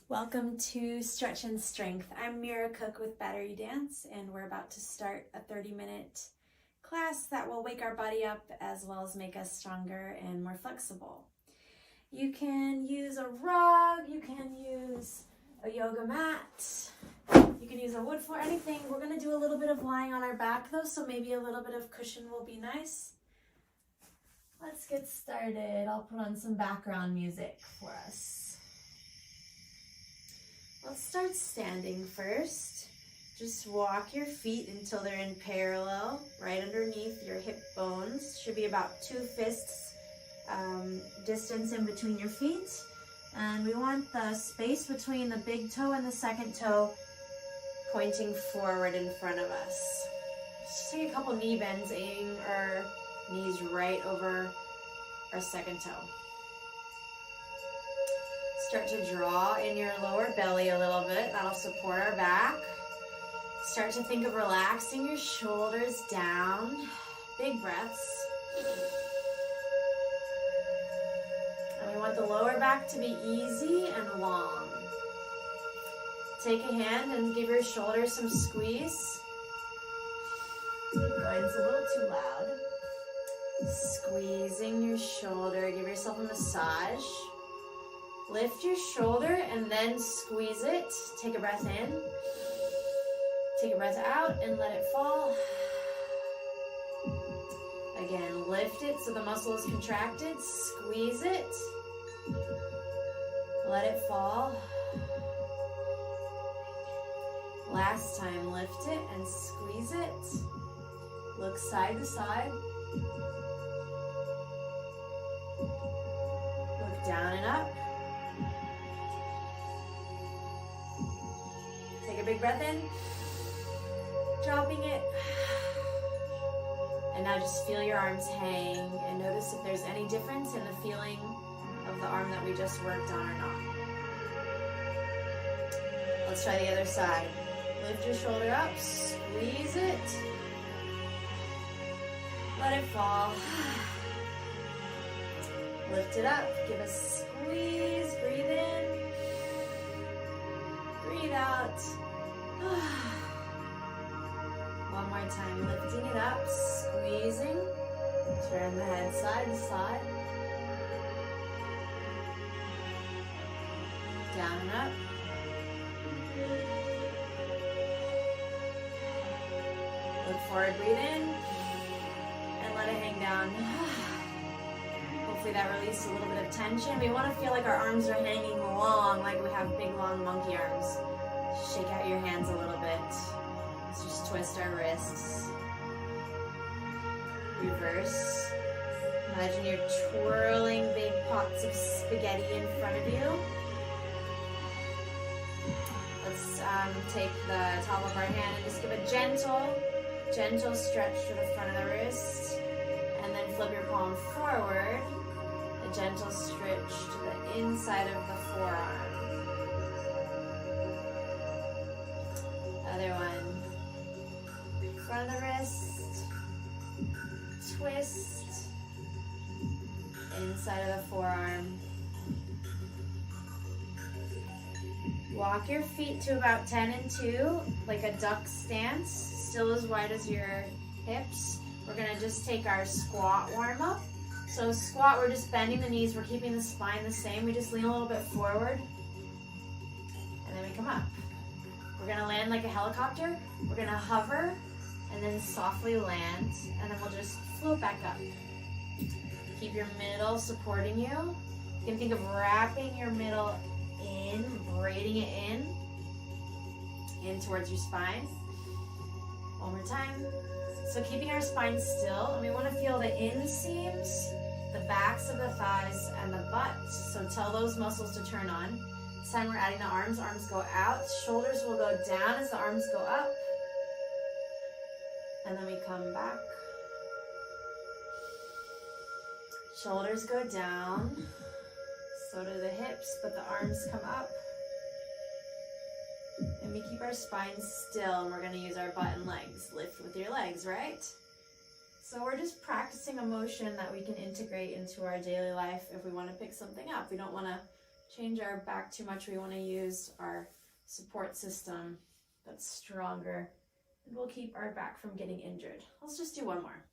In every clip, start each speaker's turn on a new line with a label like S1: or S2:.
S1: Welcome to Stretch and Strength. I'm Mira Cook with Better You Dance, and we're about to start a 30-minute class that will wake our body up as well as make us stronger and more flexible. You can use a rug, you can use a yoga mat, you can use a wood floor, anything. We're going to do a little bit of lying on our back though, so maybe a little bit of cushion will be nice. Let's get started. I'll put on some background music for us. Let's start standing first. Just walk your feet until they're in parallel, right underneath your hip bones. Should be about 2 fists distance in between your feet. And we want the space between the big toe and the second toe pointing forward in front of us. Just take a couple knee bends, aiming our knees right over our second toe. Start to draw in your lower belly a little bit. That'll support our back. Start to think of relaxing your shoulders down. Big breaths. And we want the lower back to be easy and long. Take a hand and give your shoulders some squeeze. Keep going, it's a little too loud. Squeezing your shoulder. Give yourself a massage. Lift your shoulder and then squeeze it. Take a breath in. Take a breath out and let it fall. Again, lift it so the muscle is contracted. Squeeze it. Let it fall. Last time, lift it and squeeze it. Look side to side. Look down and up. Take a big breath in, dropping it, and now just feel your arms hang and notice if there's any difference in the feeling of the arm that we just worked on or not. Let's try the other side. Lift your shoulder up, squeeze it, let it fall. Lift it up, give a squeeze, breathe in, breathe out. One more time, lifting it up, squeezing, turn the head side to side, down and up. Look forward, breathe in, and let it hang down. Hopefully that released a little bit of tension. We want to feel like our arms are hanging long, like we have big long monkey arms. Shake out your hands a little bit. Let's just twist our wrists. Reverse. Imagine you're twirling big pots of spaghetti in front of you. Let's take the top of our hand and just give a gentle stretch to the front of the wrist. And then flip your palm forward. A gentle stretch to the inside of the forearm. Other one. Front of the wrist. Twist. Inside of the forearm. Walk your feet to about 10 and 2, like a duck stance, still as wide as your hips. We're gonna just take our squat warm up. So squat, we're just bending the knees, we're keeping the spine the same. We just lean a little bit forward, and then we come up. We're gonna land like a helicopter. We're gonna hover, and then softly land, and then we'll just float back up. Keep your middle supporting you. You can think of wrapping your middle in, braiding it in towards your spine. One more time. So keeping our spine still, and we want to feel the inseams, the backs of the thighs, and the butt. So tell those muscles to turn on. This time we're adding the arms. Arms go out. Shoulders will go down as the arms go up. And then we come back. Shoulders go down. So do the hips, but the arms come up. And we keep our spine still, and we're going to use our butt and legs. Lift with your legs, right? So we're just practicing a motion that we can integrate into our daily life if we want to pick something up. We don't want to change our back too much, we want to use our support system that's stronger, and we'll keep our back from getting injured. Let's just do one more.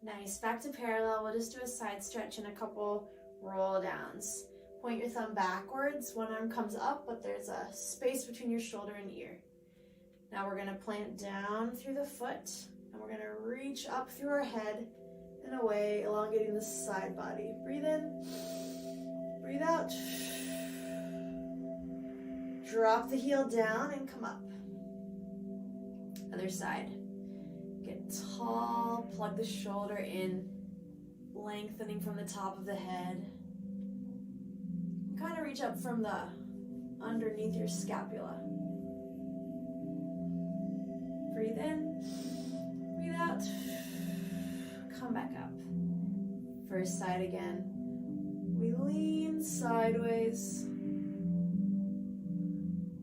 S1: Nice, back to parallel. We'll just do a side stretch and a couple roll downs. Point your thumb backwards, one arm comes up, but there's a space between your shoulder and ear. Now we're gonna plant down through the foot, and we're gonna reach up through our head and away, elongating the side body. Breathe in, breathe out. Drop the heel down and come up. Other side. Get tall, plug the shoulder in, lengthening from the top of the head. Kind of reach up from the underneath your scapula. Breathe in, breathe out, come back up. First side again. We lean sideways.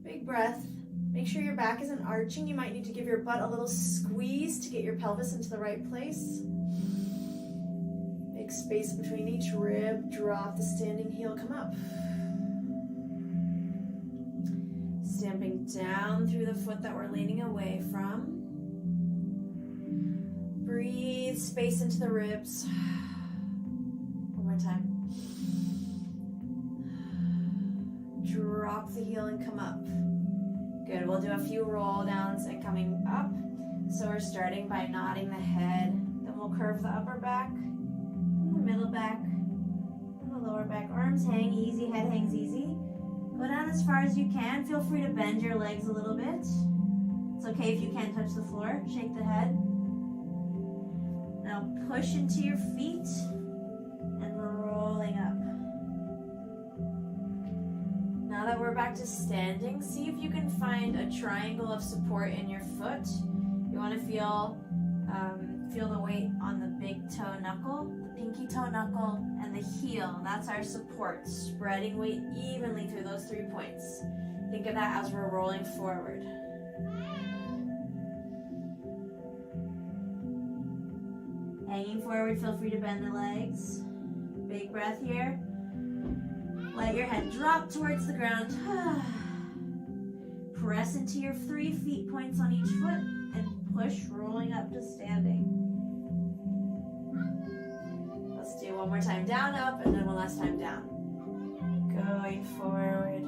S1: Big breath. Make sure your back isn't arching. You might need to give your butt a little squeeze to get your pelvis into the right place. Make space between each rib. Drop the standing heel, come up. Stamping down through the foot that we're leaning away from. Breathe space into the ribs. One more time. Drop the heel and come up. Good, we'll do a few roll downs and coming up. So we're starting by nodding the head. Then we'll curve the upper back, and the middle back, and the lower back. Arms hang easy, head hangs easy. Go down as far as you can. Feel free to bend your legs a little bit. It's okay if you can't touch the floor. Shake the head. Now push into your feet and rolling up. Now that we're back to standing, see if you can find a triangle of support in your foot. You want to feel the weight on the big toe knuckle, the pinky toe knuckle, and the heel. That's our support, spreading weight evenly through those 3 points. Think of that as we're rolling forward. Hanging forward, feel free to bend the legs. Big breath here. Let your head drop towards the ground. Press into your 3 feet points on each foot and push, rolling up to standing. Let's do one more time. Down, up, and then one last time down. Going forward.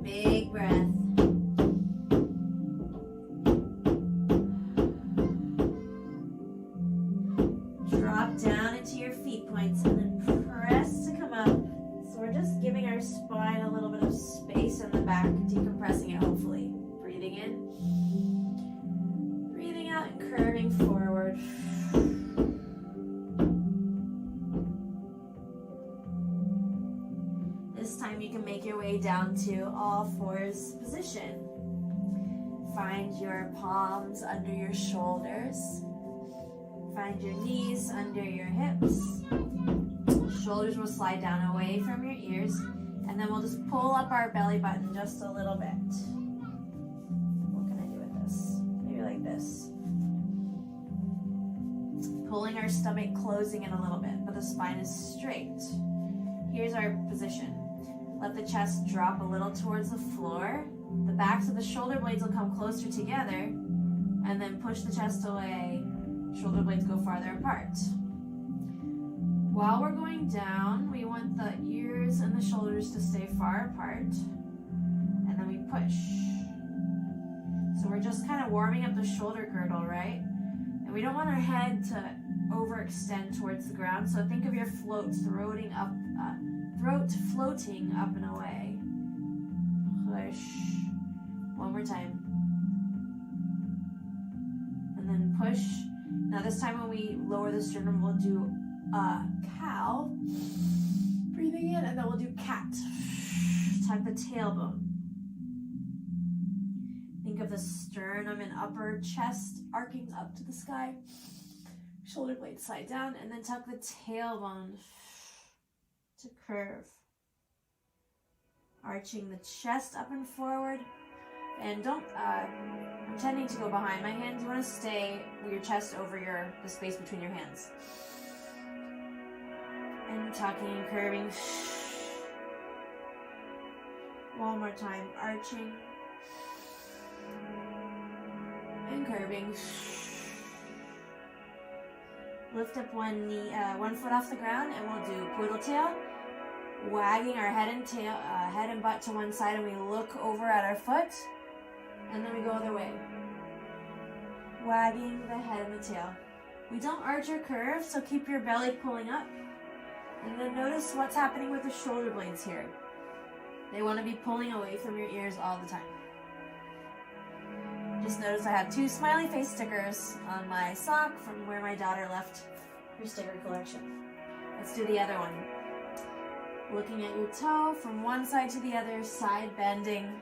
S1: Big breath. Drop down into your feet points and then press to come up. So we're just giving our spine a little bit of space in the back, decompressing it hopefully. Breathing in, breathing out, and curving forward. This time you can make your way down to all fours position. Find your palms under your shoulders. Find your knees under your hips. Shoulders will slide down away from your ears, and then we'll just pull up our belly button just a little bit. What can I do with this? Maybe like this. Pulling our stomach, closing in a little bit, but the spine is straight. Here's our position. Let the chest drop a little towards the floor. The backs of the shoulder blades will come closer together, and then push the chest away. Shoulder blades go farther apart. While we're going down, we want the ears and the shoulders to stay far apart, and then we push. So we're just kind of warming up the shoulder girdle, right? And we don't want our head to overextend towards the ground, so think of your throat floating up and away. Push. One more time. And then push. Now this time when we lower the sternum, we'll do a cow. Breathing in, and then we'll do cat. Tuck the tailbone. Think of the sternum and upper chest arcing up to the sky. Shoulder blades slide down, and then tuck the tailbone to curve. Arching the chest up and forward, And don't, I'm tending to go behind my hands. You want to stay with your chest over the space between your hands. And tucking and curving. One more time, arching. And curving. Lift up one knee, one foot off the ground, and we'll do poodle tail, wagging our head and butt to one side, and we look over at our foot, and then we go other way, wagging the head and the tail. We don't arch or curve, so keep your belly pulling up, and then notice what's happening with the shoulder blades here. They want to be pulling away from your ears all the time. Just notice I have 2 smiley face stickers on my sock from where my daughter left her sticker collection. Let's do the other one. Looking at your toe from one side to the other, side bending,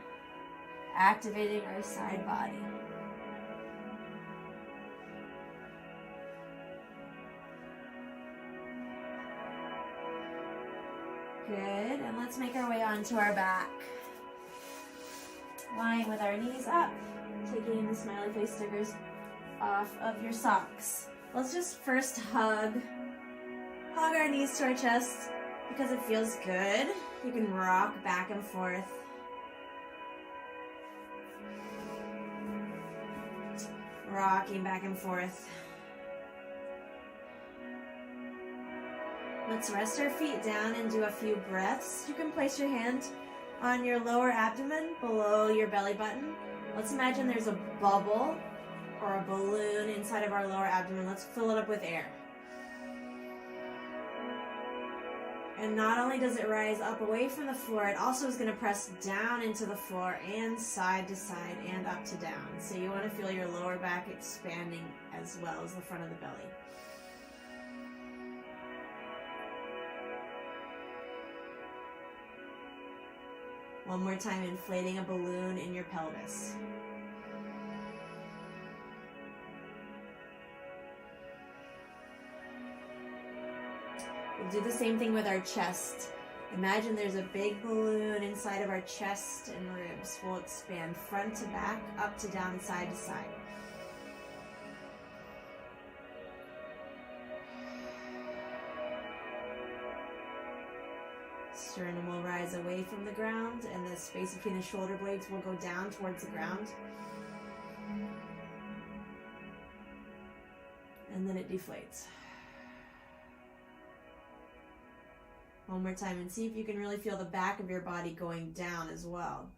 S1: activating our side body. Good, and let's make our way onto our back. Lying with our knees up. Taking the smiley face stickers off of your socks. Let's just first hug our knees to our chest because it feels good. You can rock back and forth. Rocking back and forth. Let's rest our feet down and do a few breaths. You can place your hand on your lower abdomen below your belly button. Let's imagine there's a bubble or a balloon inside of our lower abdomen. Let's fill it up with air. And not only does it rise up away from the floor, it also is going to press down into the floor and side to side and up to down. So you want to feel your lower back expanding as well as the front of the belly. One more time, inflating a balloon in your pelvis. We'll do the same thing with our chest. Imagine there's a big balloon inside of our chest and ribs. We'll expand front to back, up to down, side to side. Sternum will rise away from the ground, and the space between the shoulder blades will go down towards the ground. And then it deflates. One more time, and see if you can really feel the back of your body going down as well.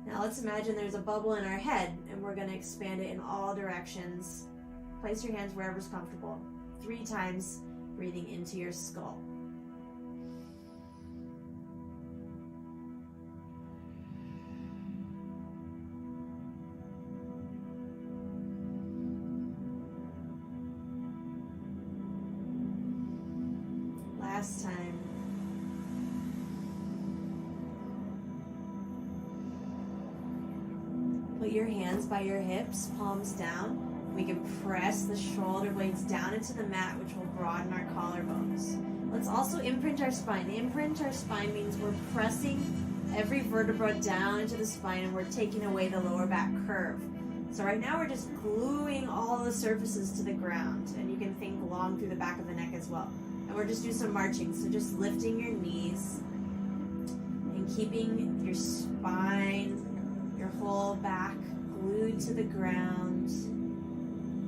S1: Now let's imagine there's a bubble in our head, and we're going to expand it in all directions. Place your hands wherever's comfortable. 3 times, breathing into your skull. Last time. Put your hands by your hips, palms down. We can press the shoulder blades down into the mat, which will broaden our collarbones. Let's also imprint our spine. The imprint our spine means we're pressing every vertebra down into the spine, and we're taking away the lower back curve. So right now we're just gluing all the surfaces to the ground, and you can think long through the back of the neck as well. And we're just doing some marching, so just lifting your knees and keeping your spine, your whole back glued to the ground,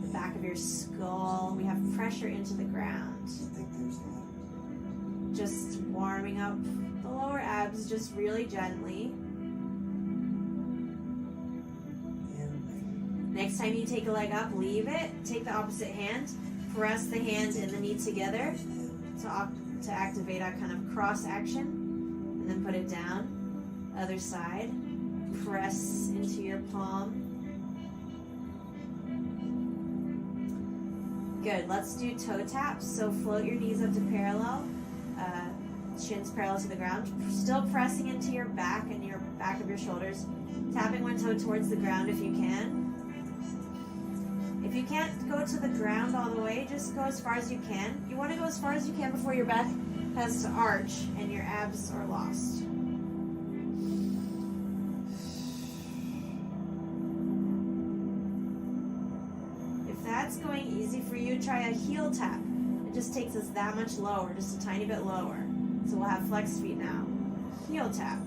S1: the back of your skull. We have pressure into the ground. Just warming up the lower abs just really gently. Next time you take a leg up, leave it. Take the opposite hand. Press the hand and the knee together to activate a kind of cross action. And then put it down. Other side. Press into your palm. Good. Let's do toe taps. So float your knees up to parallel. Shins parallel to the ground. Still pressing into your back and your back of your shoulders. Tapping one toe towards the ground if you can. If you can't go to the ground all the way, just go as far as you can. You want to go as far as you can before your back has to arch and your abs are lost. If that's going easy for you, try a heel tap. It just takes us that much lower, just a tiny bit lower. So we'll have flexed feet now. Heel tap.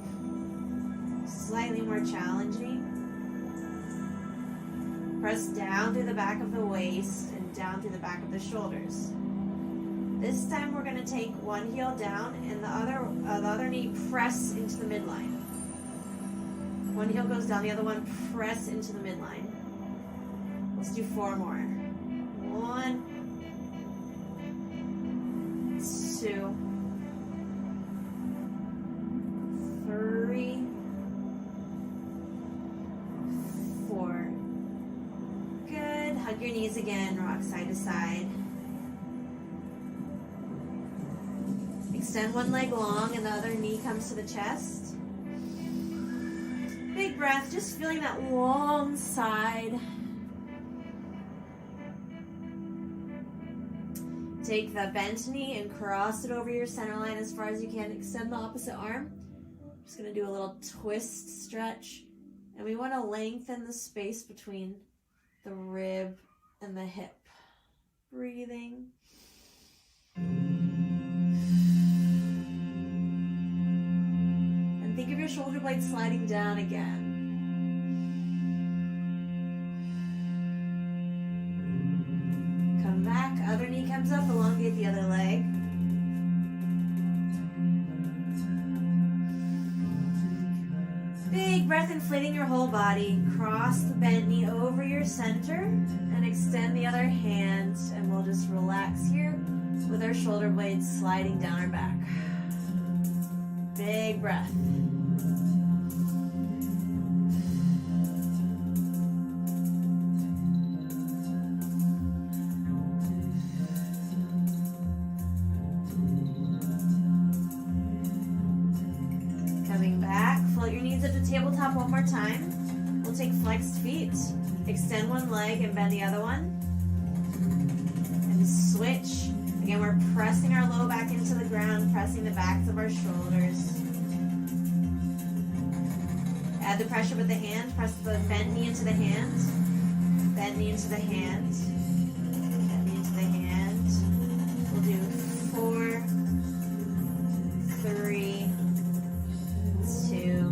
S1: Slightly more challenging. Press down through the back of the waist and down through the back of the shoulders. This time we're going to take one heel down and the other knee press into the midline. One heel goes down, the other one press into the midline. Let's do 4 more. 1, 2, 3, 4. Good. Hug your knees again, rock side to side. Extend one leg long and the other knee comes to the chest. Big breath, just feeling that long side. Take the bent knee and cross it over your center line as far as you can. Extend the opposite arm. Just going to do a little twist stretch. And we want to lengthen the space between the rib and the hip. Breathing. And think of your shoulder blades sliding down again. Come back, other knee comes up, elongate the other leg. Big breath, inflating your whole body. Cross the bent knee over your center and extend the other hand, and we'll just relax here with our shoulder blades sliding down our back. Big breath. Coming back, float your knees up to tabletop one more time. We'll take flexed feet, extend one leg and bend the other one. And switch. Again, we're pressing our low back into the ground, pressing the backs of our shoulders. Add the pressure with the hand. Press the bent knee into the hand. Bend knee into the hand. Bend knee into the hand. We'll do 4, 3, 2,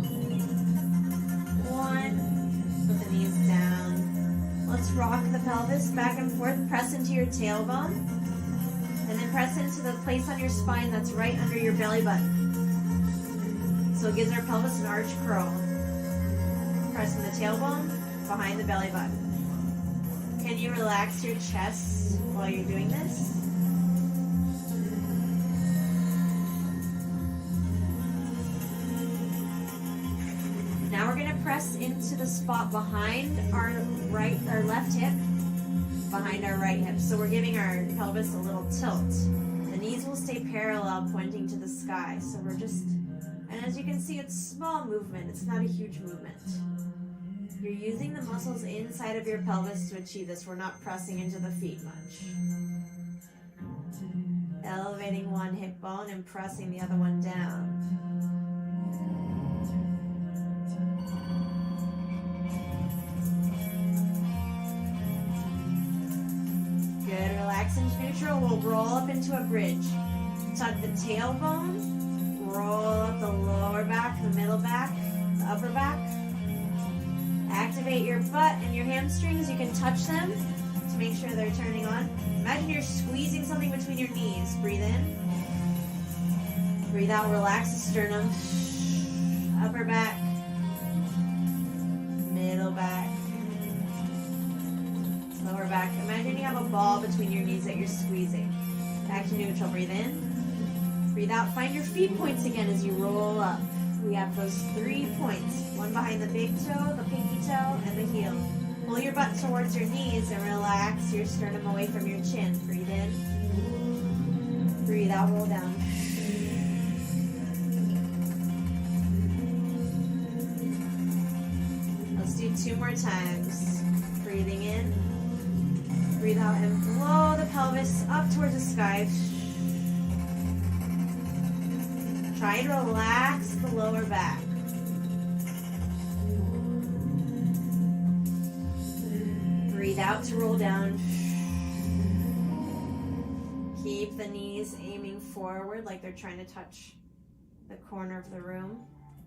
S1: 1. Put the knees down. Let's rock the pelvis back and forth. Press into your tailbone. And then press into the place on your spine that's right under your belly button. So it gives our pelvis an arch curl. Pressing the tailbone behind the belly button. Can you relax your chest while you're doing this? Now we're going to press into the spot behind our left hip, behind our right hip. So we're giving our pelvis a little tilt. The knees will stay parallel, pointing to the sky. So we're just, and as you can see, it's small movement. It's not a huge movement. You're using the muscles inside of your pelvis to achieve this. We're not pressing into the feet much. Elevating one hip bone and pressing the other one down. Good, relax into neutral. We'll roll up into a bridge. Tuck the tailbone, roll up the lower back, the middle back, the upper back. Activate your butt and your hamstrings. You can touch them to make sure they're turning on. Imagine you're squeezing something between your knees. Breathe in. Breathe out, relax the sternum. Upper back. Middle back. Lower back. Imagine you have a ball between your knees that you're squeezing. Back to neutral. Breathe in. Breathe out. Find your feet points again as you roll up. We have those 3 points. One behind the big toe, the pinky toe, and the heel. Pull your butt towards your knees and relax your sternum away from your chin. Breathe in. Breathe out, roll down. Let's do 2 more times. Breathing in. Breathe out and blow the pelvis up towards the sky. Try and relax the lower back. Breathe out to roll down. Keep the knees aiming forward like they're trying to touch the corner of the room.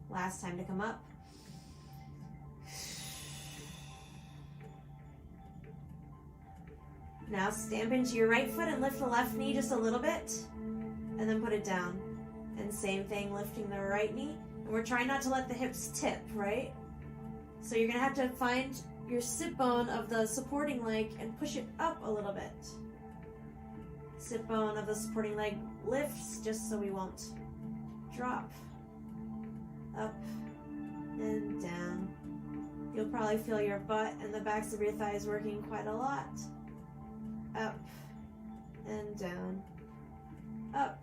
S1: Last time to come up. Now stamp into your right foot and lift the left knee just a little bit, and then put it down. And same thing, lifting the right knee. And we're trying not to let the hips tip, right? So you're gonna have to find your sit bone of the supporting leg and push it up a little bit. Sit bone of the supporting leg lifts just so we won't drop. Up and down. You'll probably feel your butt and the backs of your thighs working quite a lot. Up and down. Up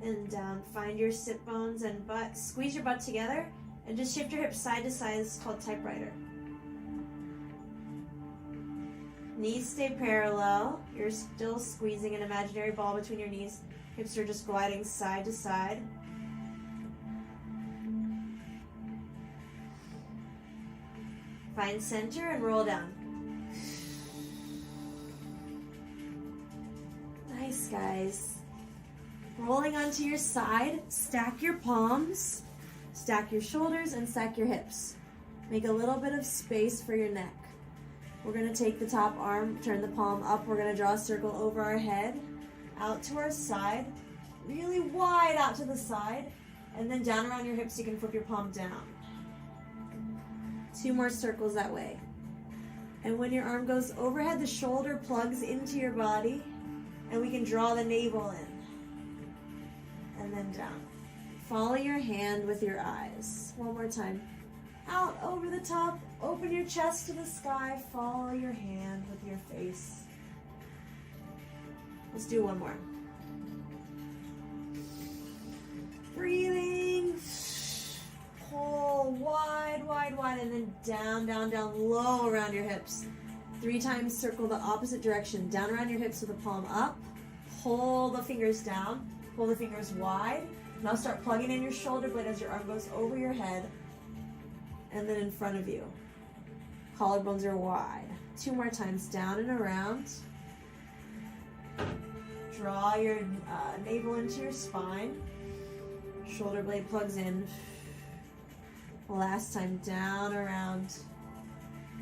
S1: and down. Find your sit bones and butt. Squeeze your butt together and just shift your hips side to side. It's called typewriter. Knees stay parallel. You're still squeezing an imaginary ball between your knees. Hips are just gliding side to side. Find center and roll down. Nice, guys. Rolling onto your side, stack your palms, stack your shoulders, and stack your hips. Make a little bit of space for your neck. We're gonna take the top arm, turn the palm up. We're gonna draw a circle over our head, out to our side, really wide out to the side, and then down around your hips. You can flip your palm down. 2 more circles that way. And when your arm goes overhead, the shoulder plugs into your body, and we can draw the navel in. And then down. Follow your hand with your eyes. One more time. Out over the top, open your chest to the sky, follow your hand with your face. Let's do one more. Breathing. Pull wide, wide, wide, and then down, down, down, low around your hips. 3 times circle the opposite direction. Down around your hips with the palm up. Pull the fingers down. Pull the fingers wide. Now start plugging in your shoulder blade as your arm goes over your head and then in front of you. Collarbones are wide. 2 more times, down and around. Draw your navel into your spine. Shoulder blade plugs in. Last time, down, around.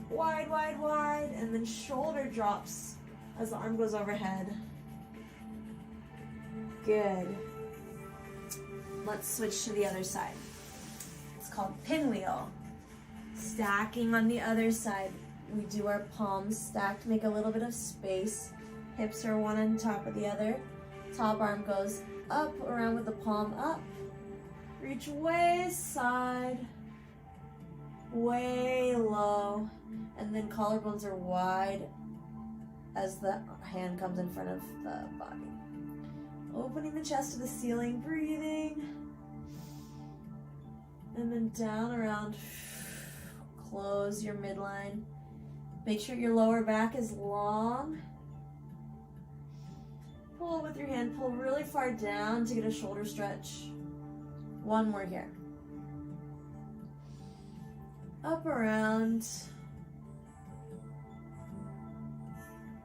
S1: Wide, wide, wide, and then shoulder drops as the arm goes overhead. Good. Let's switch to the other side. It's called pinwheel. Stacking on the other side. We do our palms stacked, make a little bit of space. Hips are one on top of the other. Top arm goes up, around with the palm up. Reach way side, way low, and then collarbones are wide as the hand comes in front of the body. Opening the chest to the ceiling, breathing, and then down around. Close your midline. Make sure your lower back is long. Pull with your hand, pull really far down to get a shoulder stretch. 1 more here. Up, around,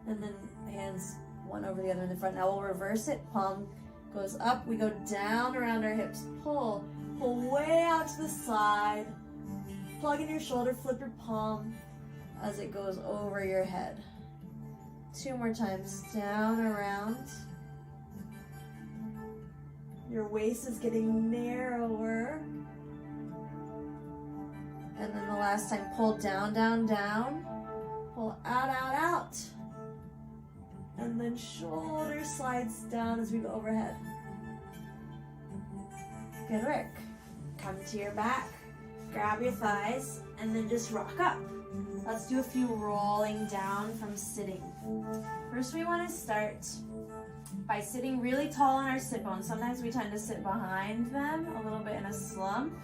S1: and then hands one over the other in the front. Now we'll reverse it. Palm goes up, we go down around our hips. Pull way out to the side. Plug in your shoulder, flip your palm as it goes over your head. 2 more times, down, around. Your waist is getting narrower. And then the last time, pull down, down, down. Pull out, out, out. And then shoulder slides down as we go overhead. Good work. Come to your back. Grab your thighs and then just rock up. Let's do a few rolling down from sitting. First, we want to start by sitting really tall on our sit bones. Sometimes we tend to sit behind them a little bit in a slump.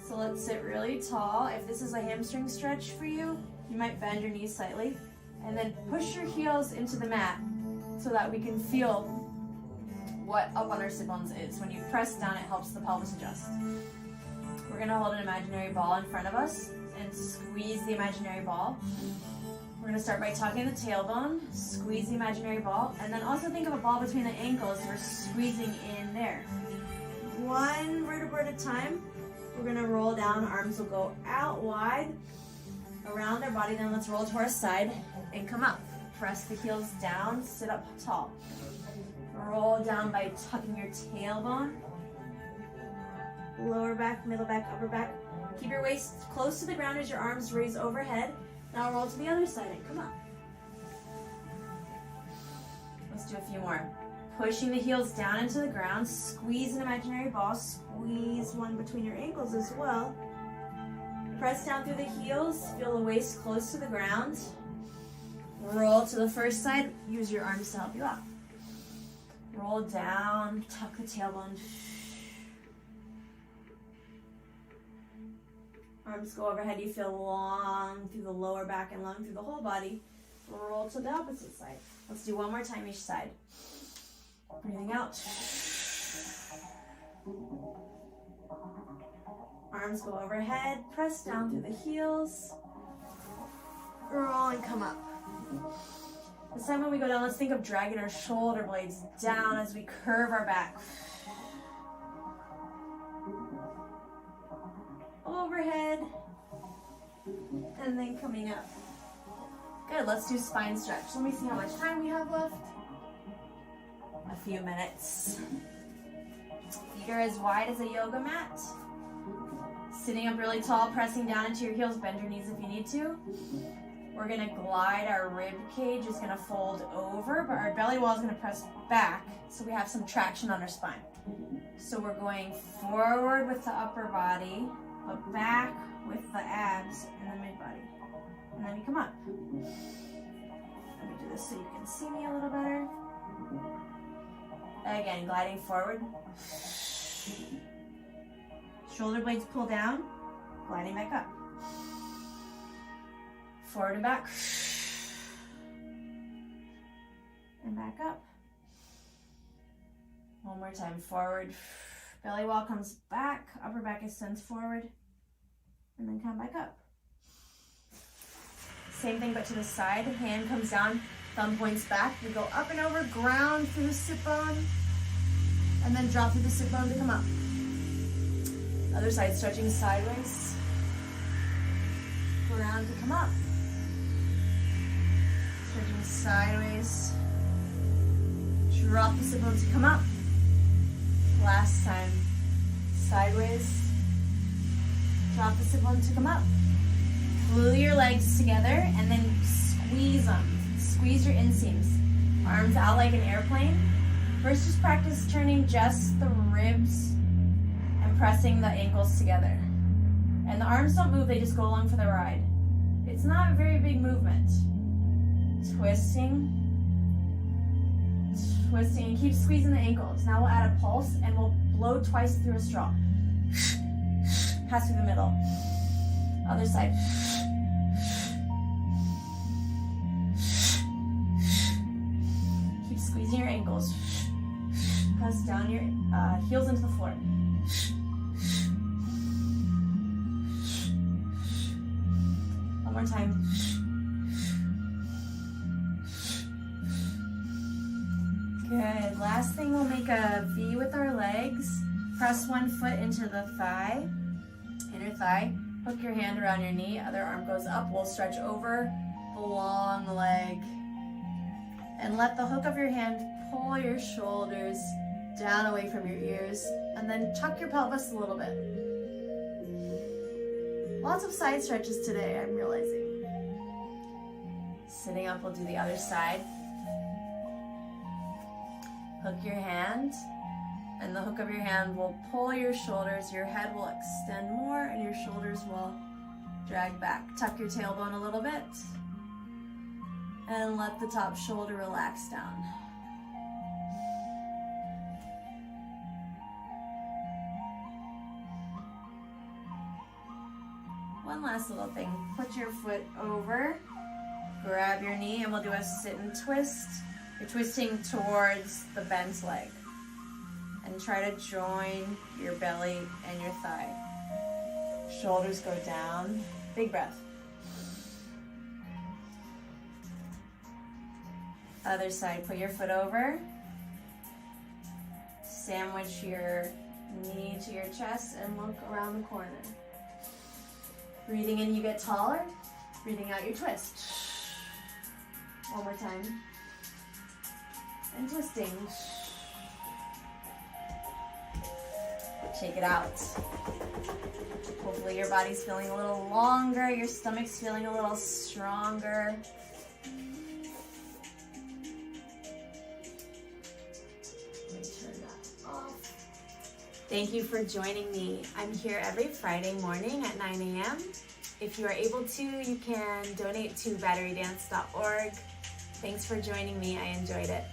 S1: So let's sit really tall. If this is a hamstring stretch for you, you might bend your knees slightly.
S2: And then push your heels into the mat so that we can feel what up on our sit bones is. When you press down, it helps the pelvis adjust. We're gonna hold an imaginary ball in front of us and squeeze the imaginary ball. We're gonna start by tucking the tailbone, squeeze the imaginary ball, and then also think of a ball between the ankles. We're squeezing in there. One vertebra at a time. We're gonna roll down, arms will go out wide around our body. Then let's roll to our side and come up. Press the heels down, sit up tall. Roll down by tucking your tailbone. Lower back, middle back, upper back. Keep your waist close to the ground as your arms raise overhead. Now roll to the other side and come up. Let's do a few more. Pushing the heels down into the ground, squeeze an imaginary ball, squeeze one between your ankles as well. Press down through the heels, feel the waist close to the ground. Roll to the first side, use your arms to help you up. Roll down, tuck the tailbone. Arms go overhead, you feel long through the lower back and long through the whole body. Roll to the opposite side. Let's do one more time each side. Breathing out. Arms go overhead, press down through the heels. Roll and come up. This time when we go down, let's think of dragging our shoulder blades down as we curve our back. Overhead, and then coming up. Good, let's do spine stretch. Let me see how much time we have left. A few minutes. Feet are as wide as a yoga mat. Sitting up really tall, pressing down into your heels, bend your knees if you need to. We're gonna glide, our rib cage is gonna fold over, but our belly wall is gonna press back so we have some traction on our spine. So we're going forward with the upper body, but back with the abs and the mid body. And then you come up. Let me do this so you can see me a little better. Again, gliding forward. Shoulder blades pull down, gliding back up. Forward and back. And back up. One more time, forward. Belly wall comes back, upper back extends forward, and then come back up. Same thing but to the side. Hand comes down, thumb points back. We go up and over, ground through the sit bone, and then drop through the sit bone to come up. Other side, stretching sideways. Ground to come up. Stretching sideways. Drop the sit bone to come up. Last time. Sideways. Drop the sit bone to come up. Glue your legs together and then squeeze them. Squeeze your inseams. Arms out like an airplane. First, just practice turning just the ribs and pressing the ankles together. And the arms don't move, they just go along for the ride. It's not a very big movement. Twisting. Twisting, and keep squeezing the ankles. Now we'll add a pulse and we'll blow twice through a straw. Pass through the middle. Other side. Keep squeezing your ankles. Press down your heels into the floor. One more time. Good. Last thing, we'll make a V with our legs. Press one foot into the thigh, inner thigh. Hook your hand around your knee. Other arm goes up. We'll stretch over the long leg. And let the hook of your hand pull your shoulders down away from your ears. And then tuck your pelvis a little bit. Lots of side stretches today, I'm realizing. Sitting up, we'll do the other side. Hook your hand, and the hook of your hand will pull your shoulders. Your head will extend more, and your shoulders will drag back. Tuck your tailbone a little bit, and let the top shoulder relax down. One last little thing. Put your foot over Grab your knee and we'll do a sit and twist. You're twisting towards the bent leg. And try to join your belly and your thigh. Shoulders go down. Big breath. Other side, put your foot over. Sandwich your knee to your chest and look around the corner. Breathing in, you get taller. Breathing out, you twist. One more time. And twisting. Shake it out. Hopefully your body's feeling a little longer, your stomach's feeling a little stronger. Let me turn that off. Thank you for joining me. I'm here every Friday morning at 9 a.m. If you are able to, you can donate to batterydance.org. Thanks for joining me. I enjoyed it.